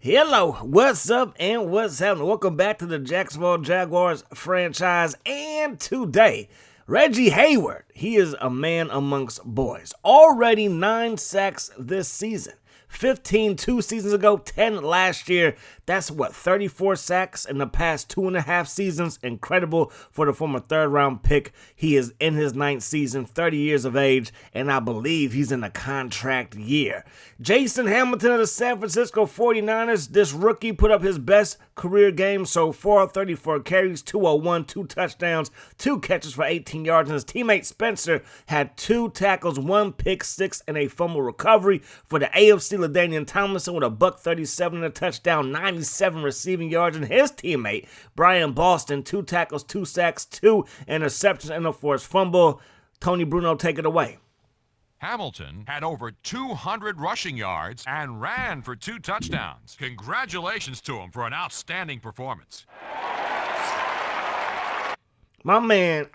Hello, what's up and what's happening? Welcome back to the Jacksonville Jaguars franchise. And today, Reggie Hayward, he is a man amongst boys. Already 9 sacks this season. 15 2 seasons ago, 10 last year. That's 34 sacks in the past 2.5 seasons. Incredible for the former third-round pick. He is in his 9th season, 30 years of age, and I believe he's in a contract year. Jason Hamilton of the San Francisco 49ers, this rookie put up his best career game so far, 34 carries, 201, 2 touchdowns, 2 catches for 18 yards, and his teammate Spencer had 2 tackles, 1 pick six, and a fumble recovery. For the AFC, LaDainian Tomlinson with a $137 and a touchdown, 97 receiving yards, and his teammate Brian Boston, 2 tackles, 2 sacks, 2 interceptions, and a forced fumble. Tony Bruno, take it away. Hamilton had over 200 rushing yards and ran for 2 touchdowns. Congratulations to him for an outstanding performance. My man,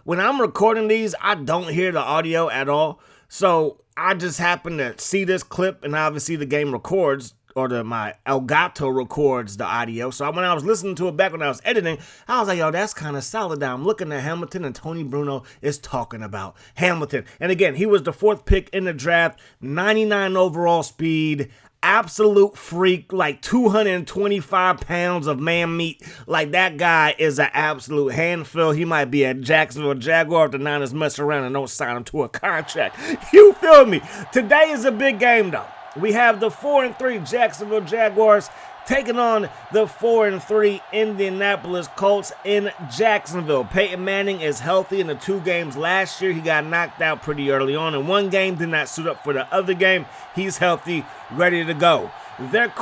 when I'm recording these, I don't hear the audio at all. So I just happen to see this clip, and obviously the game records, or my Elgato records the audio. So when I was listening to it back when I was editing, I was like, yo, that's kind of solid. Now I'm looking at Hamilton, and Tony Bruno is talking about Hamilton. And again, he was the 4th pick in the draft, 99 overall speed, absolute freak, like 225 pounds of man meat. Like, that guy is an absolute handful. He might be a Jacksonville Jaguar if the Niners mess around and don't sign him to a contract. You feel me? Today is a big game, though. We have the 4-3 Jacksonville Jaguars taking on the 4-3 Indianapolis Colts in Jacksonville. Peyton Manning is healthy in the 2 games last year. He got knocked out pretty early on in 1 game, did not suit up for the other game. He's healthy, ready to go. Their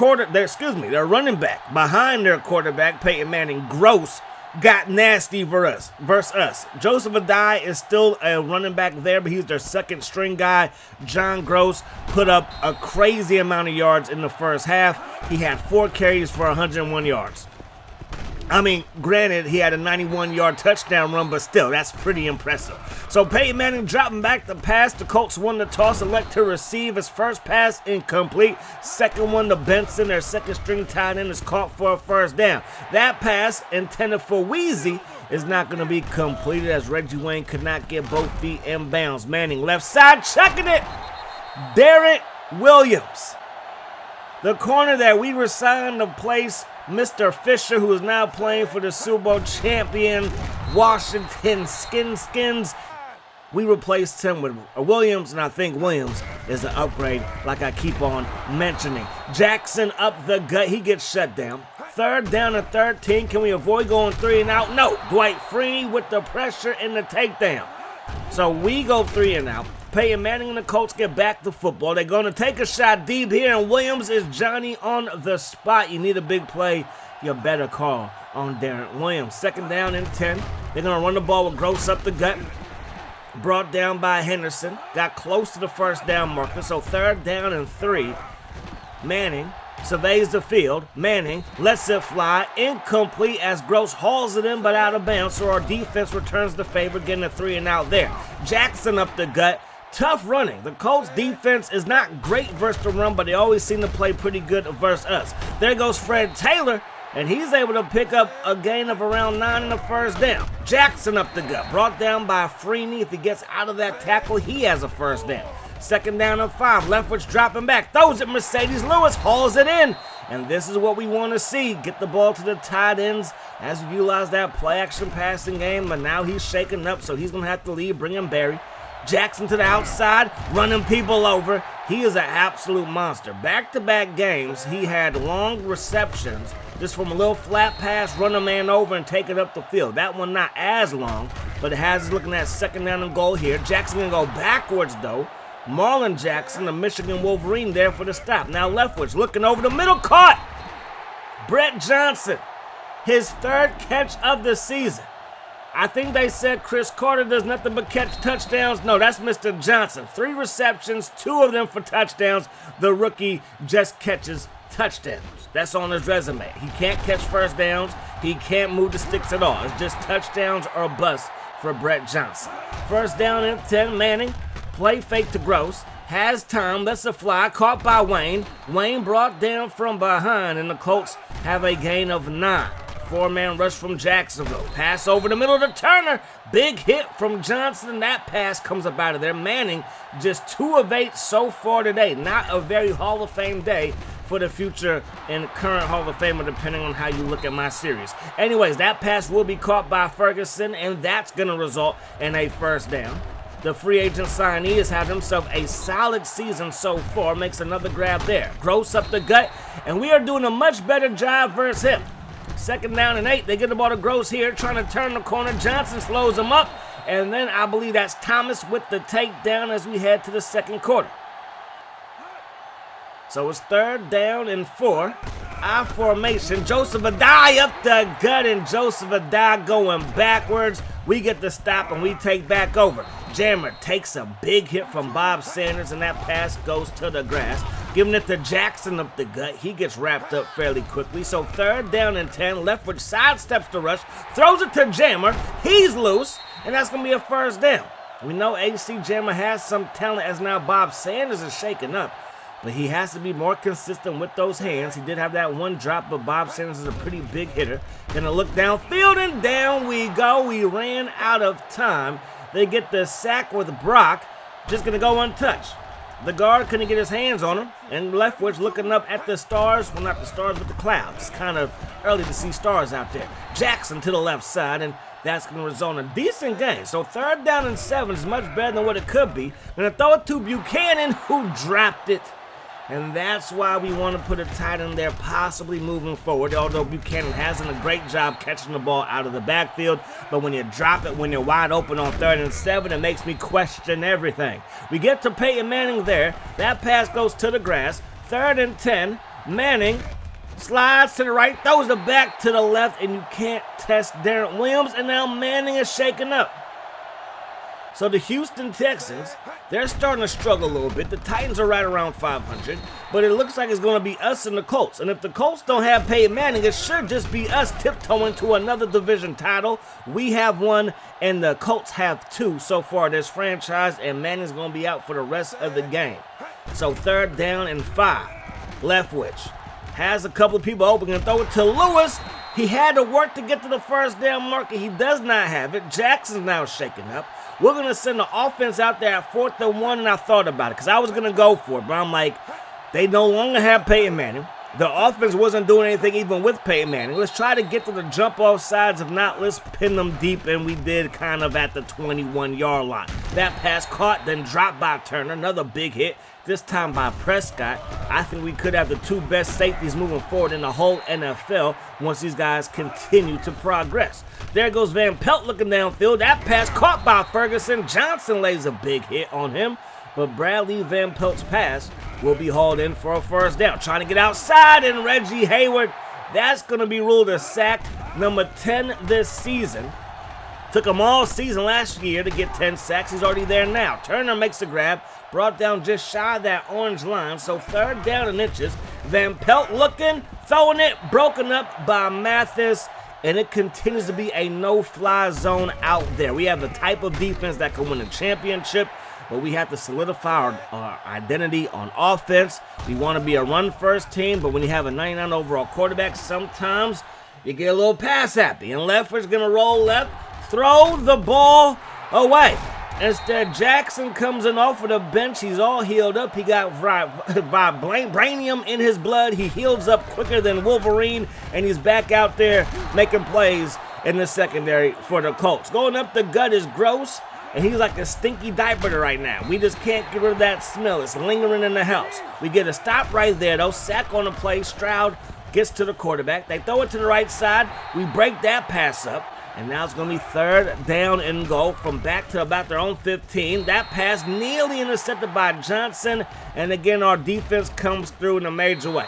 running back behind their quarterback, Peyton Manning, Gross, got nasty versus us. Joseph Adai is still a running back there, but he's their 2nd string guy. John Gross put up a crazy amount of yards in the first half. He had 4 carries for 101 yards. Granted, he had a 91-yard touchdown run, but still, that's pretty impressive. So Peyton Manning dropping back the pass. The Colts won the toss, elect to receive. His first pass incomplete. Second one to Benson, their 2nd string tight end, is caught for a first down. That pass, intended for Weezy, is not going to be completed as Reggie Wayne could not get both feet in bounds. Manning left side, chucking it. Derek Williams, the corner that we were signed to place Mr. Fisher, who is now playing for the Super Bowl champion Washington Skins. We replaced him with Williams, and I think Williams is an upgrade like I keep on mentioning. Jackson up the gut. He gets shut down. 3rd down and 13. Can we avoid going 3 and out? No. Dwight Freeney with the pressure and the takedown. So we go 3 and out. Peyton Manning and the Colts get back to football. They're going to take a shot deep here, and Williams is Johnny on the spot. You need a big play. You better call on Darren Williams. 2nd down and 10. They're going to run the ball with Gross up the gut. Brought down by Henderson. Got close to the first down marker. So 3rd down and 3. Manning surveys the field. Manning lets it fly. Incomplete as Gross hauls it in, but out of bounds. So our defense returns the favor, getting a 3 and out there. Jackson up the gut. Tough running. The Colts defense is not great versus the run, but they always seem to play pretty good versus us. There goes Fred Taylor, and he's able to pick up a gain of around 9 in the first down. Jackson up the gut, brought down by Freeney. If he gets out of that tackle, he has a first down. 2nd down and 5. Leftwich dropping back. Throws it. Mercedes Lewis hauls it in. And this is what we want to see. Get the ball to the tight ends as we utilize that play-action passing game. But now he's shaken up, so he's going to have to leave. Bring in Barry. Jackson to the outside, running people over. He is an absolute monster. Back-to-back games, he had long receptions just from a little flat pass, run a man over, and take it up the field. That one not as long, but it has us looking at 2nd down and goal here. Jackson going to go backwards, though. Marlon Jackson, the Michigan Wolverine, there for the stop. Now Leftwich looking over the middle, caught. Brett Johnson, his 3rd catch of the season. I think they said Chris Carter does nothing but catch touchdowns. No, that's Mr. Johnson. 3 receptions, 2 of them for touchdowns. The rookie just catches touchdowns. That's on his resume. He can't catch first downs. He can't move the sticks at all. It's just touchdowns or bust for Brett Johnson. 1st down and 10, Manning. Play fake to Gross. has time, lets it fly, caught by Wayne. Wayne brought down from behind, and the Colts have a gain of 9. 4-man rush from Jacksonville. Pass over the middle to Turner. Big hit from Johnson. That pass comes up out of there. Manning just 2 of 8 so far today. Not a very Hall of Fame day for the future and current Hall of Famer, depending on how you look at my series. Anyways, that pass will be caught by Ferguson, and that's going to result in a first down. The free agent signee has had himself a solid season so far. Makes another grab there. Gross up the gut, and we are doing a much better job versus him. 2nd down and 8. They get the ball to Gross here, trying to turn the corner. Johnson slows him up, and then I believe that's Thomas with the takedown as we head to the second quarter. So it's 3rd down and 4. I formation. Joseph Adai up the gut, and Joseph Adai going backwards. We get the stop, and we take back over. Jammer takes a big hit from Bob Sanders, and that pass goes to the grass. Giving it to Jackson up the gut. He gets wrapped up fairly quickly. So 3rd down and 10. Leftwich sidesteps the rush. Throws it to Jammer. He's loose. And that's going to be a first down. We know AC Jammer has some talent as now Bob Sanders is shaken up. But he has to be more consistent with those hands. He did have that one drop, but Bob Sanders is a pretty big hitter. Gonna look downfield, and down we go. We ran out of time. They get the sack with Brock. Just gonna go untouched. The guard couldn't get his hands on him, and Leftwich looking up at the stars. Well, not the stars, but the clouds. It's kind of early to see stars out there. Jackson to the left side, and that's going to result in a decent game. So 3rd down and 7 is much better than what it could be. Going to throw it to Buchanan, who dropped it. And that's why we want to put a tight end there, possibly moving forward, although Buchanan has done a great job catching the ball out of the backfield. But when you drop it, when you're wide open on 3rd and 7, it makes me question everything. We get to Peyton Manning there. That pass goes to the grass. 3rd and 10. Manning slides to the right, throws it back to the left, and you can't test Darren Williams. And now Manning is shaken up. So the Houston Texans, they're starting to struggle a little bit. The Titans are right around 500, but it looks like it's going to be us and the Colts. And if the Colts don't have Peyton Manning, it should just be us tiptoeing to another division title. We have one, and the Colts have 2 so far this franchise, and Manning's going to be out for the rest of the game. So 3rd down and 5. Leftwich has a couple of people open and throw it to Lewis. He had to work to get to the first down marker. He does not have it. Jackson's now shaken up. We're going to send the offense out there at 4th and 1, and I thought about it because I was going to go for it, but I'm like, they no longer have Peyton Manning. The offense wasn't doing anything even with Peyton Manning. Let's try to get to the jump-off sides. If not, let's pin them deep, and we did kind of at the 21-yard line. That pass caught, then dropped by Turner. Another big hit, this time by Prescott. I think we could have the 2 best safeties moving forward in the whole NFL once these guys continue to progress. There goes Van Pelt looking downfield. That pass caught by Ferguson. Johnson lays a big hit on him, but Bradley Van Pelt's pass will be hauled in for a first down. Trying to get outside, and Reggie Hayward, that's going to be ruled a sack number 10 this season. Took him all season last year to get 10 sacks. He's already there now. Turner makes the grab, brought down just shy of that orange line. So 3rd down and inches. Van Pelt looking, throwing it, broken up by Mathis. And it continues to be a no-fly zone out there. We have the type of defense that can win a championship, but we have to solidify our identity on offense. We want to be a run-first team, but when you have a 99 overall quarterback, sometimes you get a little pass happy. And Leftwich going to roll left, throw the ball away. Instead, Jackson comes in off of the bench. He's all healed up. He got vibranium in his blood. He heals up quicker than Wolverine, and he's back out there making plays in the secondary for the Colts. Going up the gut is Gross, and he's like a stinky diaper right now. We just can't get rid of that smell. It's lingering in the house. We get a stop right there, though. Sack on the play. Stroud gets to the quarterback. They throw it to the right side. We break that pass up. And now it's going to be 3rd down and goal from back to about their own 15. That pass nearly intercepted by Johnson. And again, our defense comes through in a major way.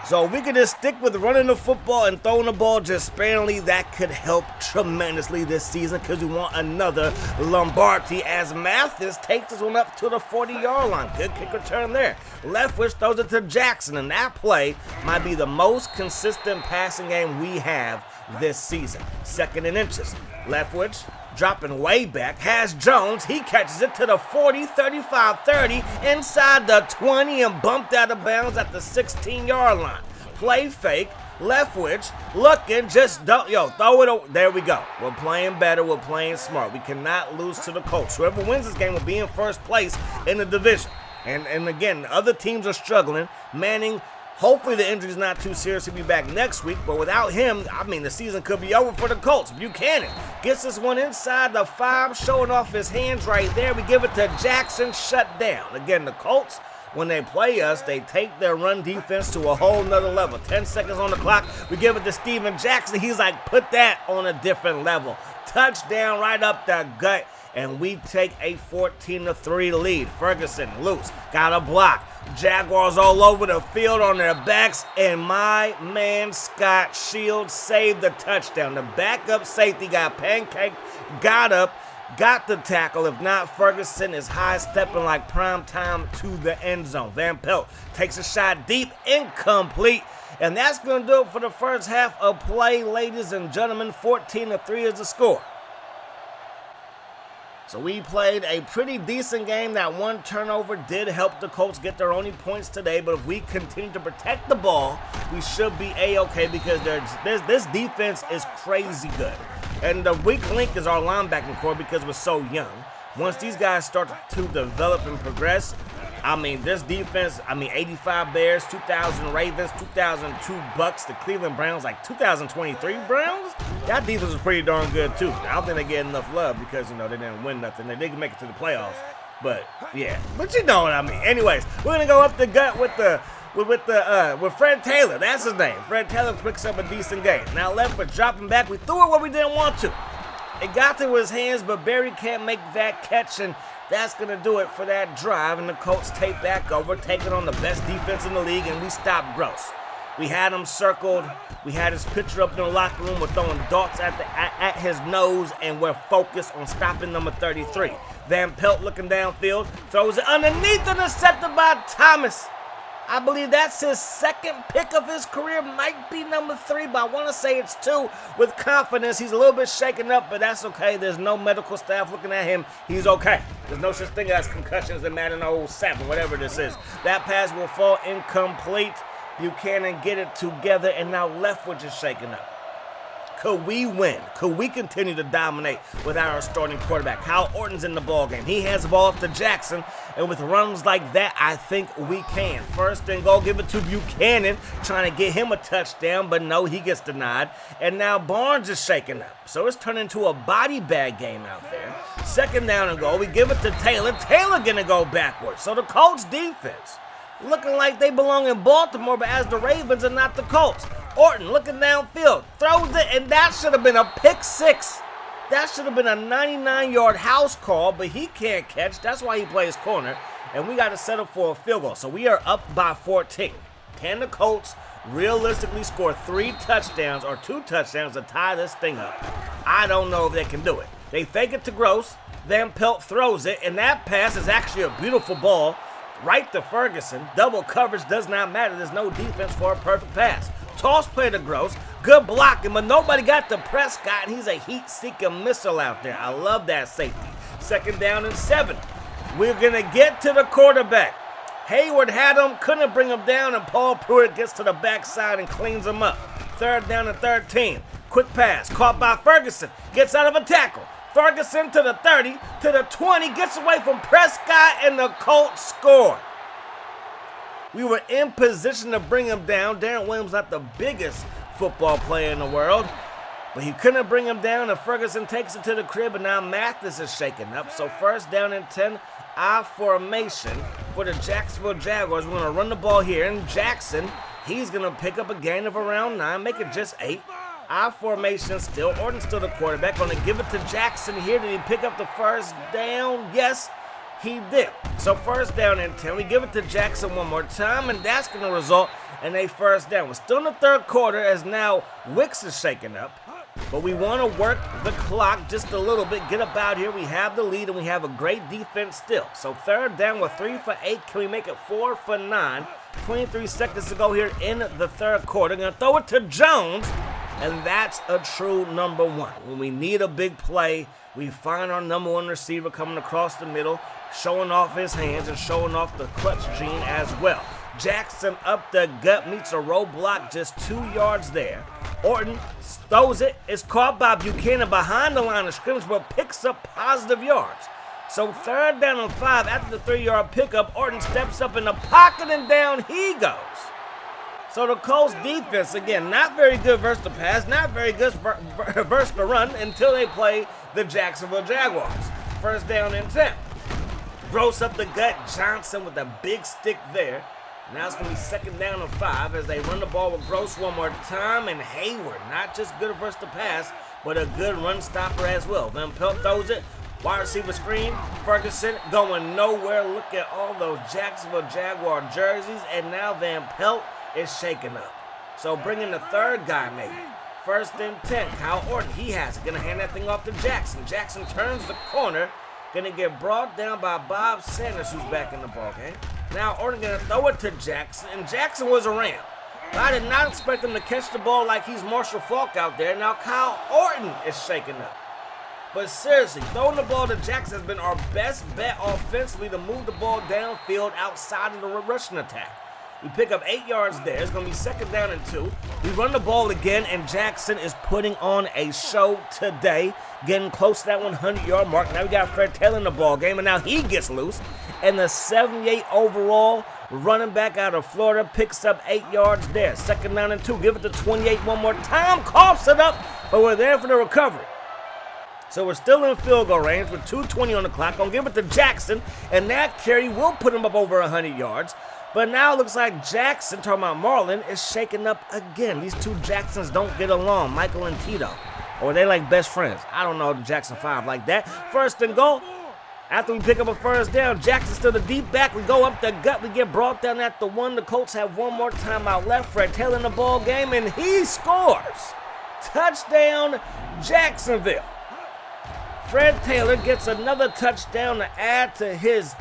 So if we could just stick with running the football and throwing the ball just sparingly, that could help tremendously this season because we want another Lombardi as Mathis takes this one up to the 40-yard line. Good kick return there. Leftwich throws it to Jackson, and that play might be the most consistent passing game we have this season. 2nd and inches. Leftwich dropping way back, has Jones. He catches it to the 40, 35, 30, inside the 20 and bumped out of bounds at the 16-yard line. Play fake, Leftwich, looking, just don't, throw it over. There we go. We're playing better. We're playing smart. We cannot lose to the Colts. Whoever wins this game will be in first place in the division. And again, other teams are struggling. Manning, hopefully the injury's not too serious. He'll be back next week. But without him, the season could be over for the Colts. Buchanan gets this one inside the 5, showing off his hands right there. We give it to Jackson, shut down. Again, the Colts, when they play us, they take their run defense to a whole nother level. 10 seconds on the clock. We give it to Steven Jackson. He's like, put that on a different level. Touchdown right up the gut. And we take a 14-3 lead. Ferguson loose. Got a block. Jaguars all over the field on their backs. And my man Scott Shields saved the touchdown. The backup safety got pancaked, got up, got the tackle. If not, Ferguson is high-stepping like prime time to the end zone. Van Pelt takes a shot deep, incomplete. And that's going to do it for the first half of play, ladies and gentlemen. 14-3 is the score. So we played a pretty decent game. That one turnover did help the Colts get their only points today. But if we continue to protect the ball, we should be A-okay because this defense is crazy good. And the weak link is our linebacking core because we're so young. Once these guys start to develop and progress, this defense, 85 Bears, 2000 Ravens, 2002 Bucks, the Cleveland Browns, like 2023 Browns, that defense was pretty darn good too. I don't think they get enough love because, they didn't win nothing. They didn't make it to the playoffs. But, yeah. But you know what I mean. Anyways, we're going to go up the gut with Fred Taylor. That's his name. Fred Taylor picks up a decent game. Now Leftwich dropping back. We threw it where we didn't want to. It got to his hands, but Barry can't make that catch, and that's going to do it for that drive. And the Colts take back over, taking on the best defense in the league, and we stop Gross. We had him circled. We had his picture up in the locker room. We're throwing darts at his nose, and we're focused on stopping number 33. Van Pelt looking downfield, throws it underneath, intercepted by Thomas. I believe that's his second pick of his career. Might be number 3, but I want to say it's 2 with confidence. He's a little bit shaken up, but that's okay. There's no medical staff looking at him. He's okay. There's no such thing as concussions in Madden 07, whatever this is. That pass will fall incomplete. Buchanan get it together, and now Leftwich is shaken up. Could we win? Could we continue to dominate without our starting quarterback? Kyle Orton's in the ballgame. He hands the ball off to Jackson, and with runs like that, I think we can. First and goal, give it to Buchanan, trying to get him a touchdown, but no, he gets denied. And now Barnes is shaking up. So it's turned into a body bag game out there. Second down and goal, we give it to Taylor. Taylor gonna go backwards. So the Colts defense looking like they belong in Baltimore, but as the Ravens are not the Colts. Orton looking downfield, throws it, and that should have been a pick 6. That should have been a 99-yard house call, but he can't catch. That's why he plays corner, and we got to settle for a field goal. So we are up by 14. Can the Colts realistically score 3 touchdowns or 2 touchdowns to tie this thing up? I don't know if they can do it. They fake it to Gross. Van Pelt throws it, and that pass is actually a beautiful ball right to Ferguson. Double coverage does not matter. There's no defense for a perfect pass. Toss play to Gross. Good blocking, but nobody got to Prescott. He's a heat-seeking missile out there. I love that safety. Second down and 7. We're going to get to the quarterback. Hayward had him, couldn't bring him down, and Paul Pruitt gets to the backside and cleans him up. Third down and 13. Quick pass, caught by Ferguson. Gets out of a tackle. Ferguson to the 30, to the 20, gets away from Prescott, and the Colts score. We were in position to bring him down. Darren Williams not the biggest football player in the world, but he couldn't bring him down, and Ferguson takes it to the crib, and now Mathis is shaken up. So first down and 10, I formation for the Jacksonville Jaguars. We're going to run the ball here, and Jackson, he's going to pick up a gain of around 9, make it just 8. I formation still. Orton's still the quarterback. Going to give it to Jackson here. Did he pick up the first down? Yes, he did. So first down and 10. We give it to Jackson one more time, and that's going to result in a first down. We're still in the third quarter as now Wicks is shaken up. But we want to work the clock just a little bit. Get up out here. We have the lead, and we have a great defense still. So third down, we're 3 for 8. Can we make it 4 for 9? 23 seconds to go here in the third quarter. Going to throw it to Jones. And that's a true number 1. When we need a big play, We find our number one receiver coming across the middle, showing off his hands and showing off the clutch gene as well. Jackson up the gut, meets a roadblock just 2 yards there. Orton throws it. It's caught by Buchanan behind the line of scrimmage, but picks up positive yards. So 3rd down and 5 after the 3-yard pickup. Orton steps up in the pocket and down he goes. So the Colts defense, again, not very good versus the pass, not very good versus the run until they play the Jacksonville Jaguars. 1st down and 10. Gross up the gut, Johnson with a big stick there. Now it's going to be 2nd down and 5 as they run the ball with Gross one more time. And Hayward, not just good versus the pass, but a good run stopper as well. Van Pelt throws it. Wide receiver screen. Ferguson going nowhere. Look at all those Jacksonville Jaguar jerseys. And now Van Pelt is shaken up. So bringing the 3rd guy maybe. 1st and 10. Kyle Orton, he has it. Going to hand that thing off to Jackson. Jackson turns the corner. Going to get brought down by Bob Sanders, who's back in the ballgame. Now Orton going to throw it to Jackson, and Jackson was a ram. I did not expect him to catch the ball like he's Marshall Faulk out there. Now Kyle Orton is shaken up. But seriously, throwing the ball to Jackson has been our best bet offensively to move the ball downfield outside of the rushing attack. We pick up 8 yards there. It's going to be 2nd down and 2. We run the ball again, and Jackson is putting on a show today, getting close to that 100-yard mark. Now we got Fred Taylor in the ball game, and now he gets loose. And the 78 overall running back out of Florida picks up 8 yards there. 2nd down and 2. Give it to 28 one more time. Coughs it up, but we're there for the recovery. So we're still in field goal range with 2:20 on the clock. Gonna give it to Jackson, and that carry will put him up over 100 yards. But now it looks like Jackson, talking about Marlon, is shaking up again. These two Jacksons don't get along, Michael and Tito. Or they like best friends. I don't know the Jackson 5 like that. 1st and goal. After we pick up a 1st down, Jackson's still the deep back. We go up the gut. We get brought down at the 1. The Colts have one more timeout left. Fred Taylor in the ball game, and he scores. Touchdown, Jacksonville. Fred Taylor gets another touchdown to add to his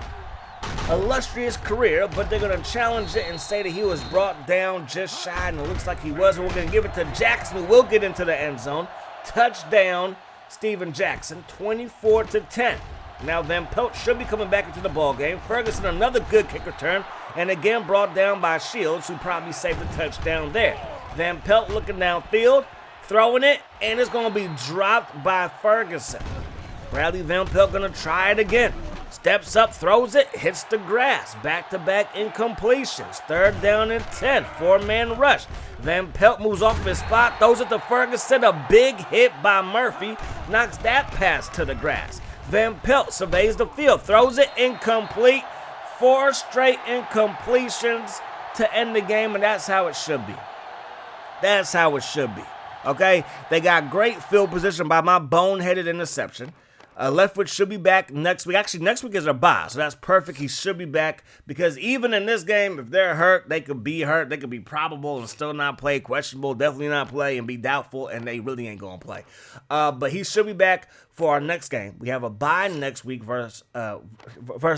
illustrious career, but they're going to challenge it and say that he was brought down just shy, and it looks like he was. We're going to give it to Jackson, who will get into the end zone. Touchdown, Steven Jackson, 24-10. Now Van Pelt should be coming back into the ball game. Ferguson, another good kick return, and again brought down by Shields, who probably saved the touchdown there. Van Pelt looking downfield, throwing it, and it's going to be dropped by Ferguson. Bradley Van Pelt going to try it again. Steps up, throws it, hits the grass. Back-to-back incompletions. 3rd down and 10. 4-man rush. Van Pelt moves off his spot, throws it to Ferguson. A big hit by Murphy. Knocks that pass to the grass. Van Pelt surveys the field, throws it incomplete. 4 straight incompletions to end the game, and that's how it should be. That's how it should be. Okay? They got great field position by my boneheaded interception. Leftwich should be back next week. Actually, next week is a bye, so that's perfect. He should be back because even in this game, if they're hurt, they could be hurt. They could be probable and still not play, questionable, definitely not play, and be doubtful, and they really ain't going to play. But he should be back for our next game. We have a bye next week versus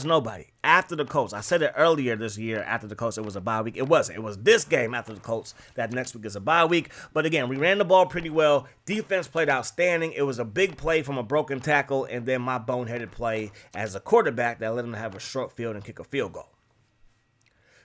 nobody. After the Colts. I said it earlier this year after the Colts it was a bye week. It wasn't. It was this game after the Colts that next week is a bye week. But again, we ran the ball pretty well. Defense played outstanding. It was a big play from a broken tackle, and then my boneheaded play as a quarterback that let him have a short field and kick a field goal.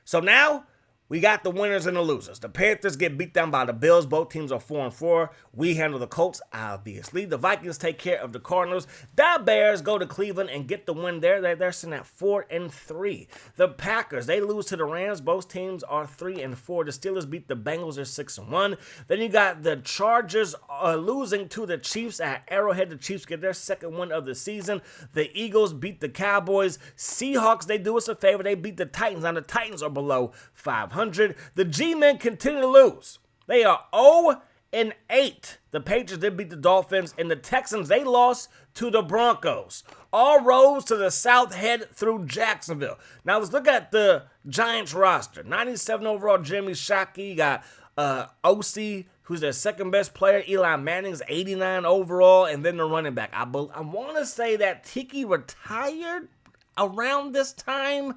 So now we got the winners and the losers. The Panthers get beat down by the Bills. Both teams are 4-4. We handle the Colts, obviously. The Vikings take care of the Cardinals. The Bears go to Cleveland and get the win there. They're sitting at 4-3. The Packers, they lose to the Rams. Both teams are 3-4. The Steelers beat the Bengals. They're 6-1. Then you got the Chargers losing to the Chiefs at Arrowhead. The Chiefs get their 2nd win of the season. The Eagles beat the Cowboys. Seahawks, they do us a favor. They beat the Titans. Now the Titans are below 500. The G-men continue to lose. They are 0-8. The Patriots did beat the Dolphins, and the Texans, they lost to the Broncos. All roads to the south head through Jacksonville. Now let's look at the Giants roster. 97 overall, Jimmy Shockey. You got O.C., who's their 2nd best player. Eli Manning's 89 overall, and then the running back. I want to say that Tiki retired around this time.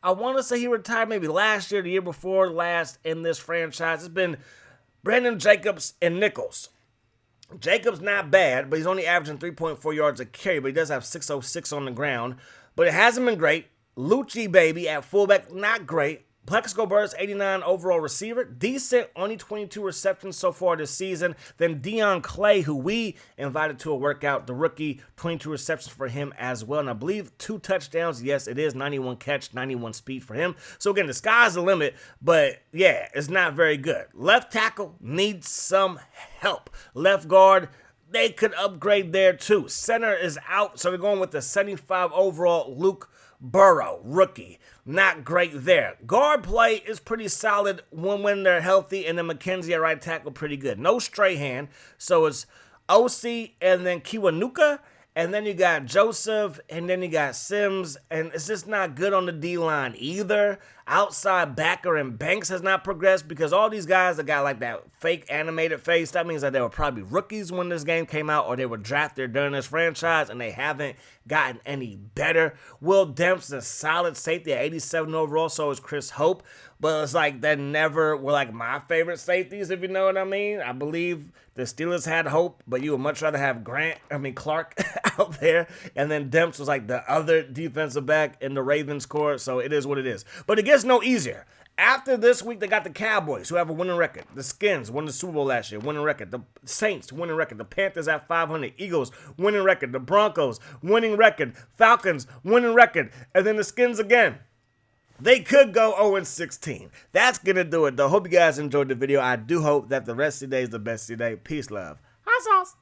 I want to say he retired maybe last year, the year before last in this franchise. It's been Brandon Jacobs and Nichols. Jacobs not bad, but he's only averaging 3.4 yards a carry, but he does have 606 on the ground. But it hasn't been great. Lucci, baby, at fullback, not great. Plexico Burress, 89 overall receiver. Decent, only 22 receptions so far this season. Then Deion Clay, who we invited to a workout, the rookie, 22 receptions for him as well. And I believe 2 touchdowns. Yes, it is 91 catch, 91 speed for him. So again, the sky's the limit, but yeah, it's not very good. Left tackle needs some help. Left guard, they could upgrade there too. Center is out, so we're going with the 75 overall Luke Burrow, rookie. Not great there. Guard play is pretty solid when they're healthy, and then McKenzie at right tackle pretty good. No Strahan, so it's OC and then Kiwanuka, and then you got Joseph, and then you got Sims, and it's just not good on the D-line either. Outside backer and Banks has not progressed because all these guys that got like that fake animated face, that means that they were probably rookies when this game came out or they were drafted during this franchise and they haven't gotten any better. Will Demps is a solid safety at 87 overall, so is Chris Hope. But it's like they never were like my favorite safeties, if you know what I mean. I believe the Steelers had Hope, but you would much rather have Clark out there. And then Demps was like the other defensive back in the Ravens core, so it is what it is. But it gets no easier. After this week, they got the Cowboys, who have a winning record. The Skins won the Super Bowl last year, winning record. The Saints, winning record. The Panthers at 500. Eagles, winning record. The Broncos, winning record. Falcons, winning record. And then the Skins again. They could go 0-16. That's going to do it, though. Hope you guys enjoyed the video. I do hope that the rest of the day is the best of your day. Peace, love. Hot sauce.